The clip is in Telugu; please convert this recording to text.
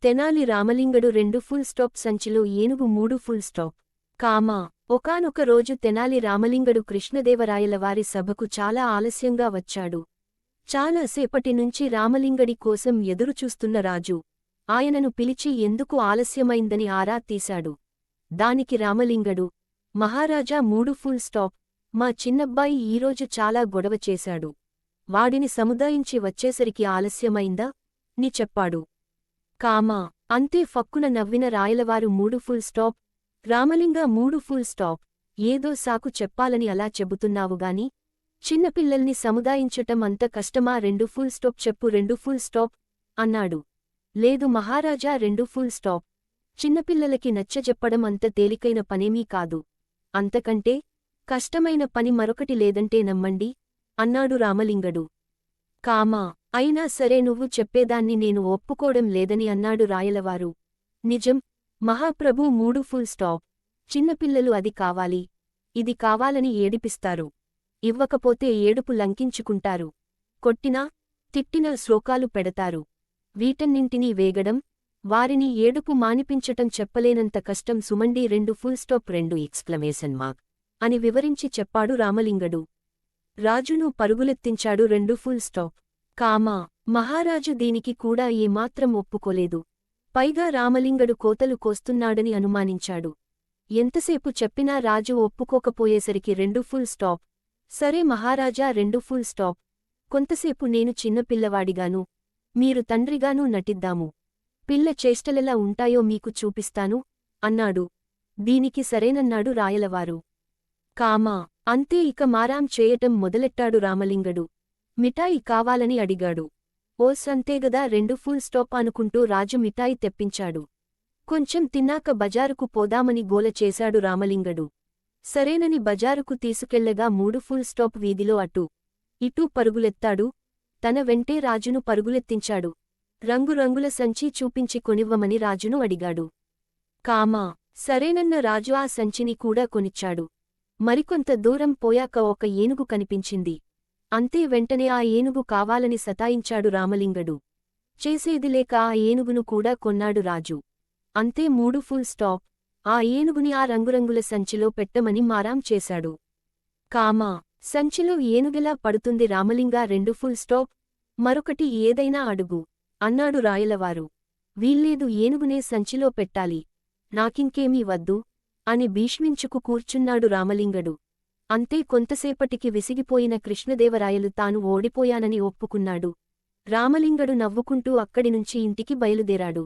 తెనాలి రామలింగడు 2 ఫుల్ స్టాప్ సంచిలో ఏనుగు 3 ఫుల్ స్టాప్. కామా ఒకానొక రోజు తెనాలి రామలింగడు కృష్ణదేవరాయలవారి సభకు చాలా ఆలస్యంగా వచ్చాడు. చాలా సేపటి నుంచి రామలింగడి కోసం ఎదురుచూస్తున్న రాజు ఆయనను పిలిచి ఎందుకు ఆలస్యమైందని ఆరా తీశాడు. దానికి రామలింగడు, మహారాజా 3 ఫుల్ స్టాప్, మా చిన్నబ్బాయి ఈరోజు చాలా గొడవ చేశాడు. వాడిని సముదాయించి వచ్చేసరికి ఆలస్యమైందా ని చెప్పాడు. కామా అంతే ఫక్కున నవ్విన రాయలవారు 3 full stop, Ramalinga 3 full stop, ఏదో సాకు చెప్పాలని అలా చెబుతున్నావుగాని చిన్నపిల్లల్ని సముదాయించటం అంత కష్టమా? 2 ఫుల్ స్టాప్ చెప్పు 2 ఫుల్ స్టాప్ అన్నాడు. లేదు మహారాజా 2 ఫుల్ స్టాప్, చిన్నపిల్లలకి నచ్చజెప్పడం అంత తేలికైన పనేమీ కాదు. అంతకంటే కష్టమైన పని మరొకటి లేదంటే నమ్మండి అన్నాడు రామలింగడు. కామా అయినా సరే నువ్వు చెప్పేదాన్ని నేను ఒప్పుకోవడం లేదని అన్నాడు రాయలవారు. నిజం మహాప్రభూ 3 ఫుల్ స్టాప్, చిన్నపిల్లలు అది కావాలి ఇది కావాలని ఏడిపిస్తారు. ఇవ్వకపోతే ఏడుపు లంకించుకుంటారు. కొట్టినా తిట్టినా శ్లోకాలు పెడతారు. వీటన్నింటినీ వేగడం, వారిని ఏడుపు మానిపించటం చెప్పలేనంత కష్టం సుమండి 2 ఫుల్ స్టాప్ 2 ఎక్స్క్లమేషన్ మార్క్ అని వివరించి చెప్పాడు రామలింగడు. రాజును పరుగులెత్తించాడు 2 ఫుల్ స్టాప్. కామా మహారాజు దీనికి కూడా ఏమాత్రం ఒప్పుకోలేదు. పైగా రామలింగడు కోతలు కోస్తున్నాడని అనుమానించాడు. ఎంతసేపు చెప్పినా రాజు ఒప్పుకోకపోయేసరికి 2 ఫుల్ స్టాప్. సరే మహారాజా 2 ఫుల్ స్టాప్, కొంతసేపు నేను చిన్నపిల్లవాడిగాను మీరు తండ్రిగానూ నటిద్దాము. పిల్ల చేష్టలెలా ఉంటాయో మీకు చూపిస్తాను అన్నాడు. దీనికి సరేనన్నాడు రాయలవారు. కామా అంతే ఇక మారాం చేయటం మొదలెట్టాడు రామలింగడు. మిఠాయి కావాలని అడిగాడు. ఓస్ అంతేగదా 2 ఫుల్ స్టాప్ అనుకుంటూ రాజు మిఠాయి తెప్పించాడు. కొంచెం తిన్నాక బజారుకు పోదామని గోల చేశాడు రామలింగడు. సరేనని బజారుకు తీసుకెళ్లగా 3 ఫుల్ స్టాప్ వీధిలో అటూ ఇటూ పరుగులెత్తాడు. తన వెంటే రాజును పరుగులెత్తించాడు. రంగురంగుల సంచి చూపించి కొనివ్వమని రాజును అడిగాడు. కామా సరేనన్న రాజు ఆ సంచిని కూడా కొనిచ్చాడు. మరికొంత దూరం పోయాక ఒక ఏనుగు కనిపించింది. అంతే వెంటనే ఆ ఏనుగు కావాలని సతాయించాడు రామలింగడు. చేసేదిలేక ఆ ఏనుగును కూడా కొన్నాడు రాజు. అంతే 3 ఫుల్ స్టాప్, ఆ ఏనుగుని ఆ రంగురంగుల సంచిలో పెట్టమని మారాం చేశాడు. కామా సంచిలో ఏనుగెలా పడుతుంది రామలింగా 2 ఫుల్ స్టాప్, మరొకటి ఏదైనా అడుగు అన్నాడు రాయలవారు. వీల్లేదు ఏనుగునే సంచిలో పెట్టాలి, నాకింకేమీ వద్దు అని భీష్మించుకు కూర్చున్నాడు రామలింగడు. అంతే కొంతసేపటికి విసిగిపోయిన కృష్ణదేవరాయలు తాను ఓడిపోయానని ఒప్పుకున్నాడు. రామలింగడు నవ్వుకుంటూ అక్కడినుంచి ఇంటికి బయలుదేరాడు.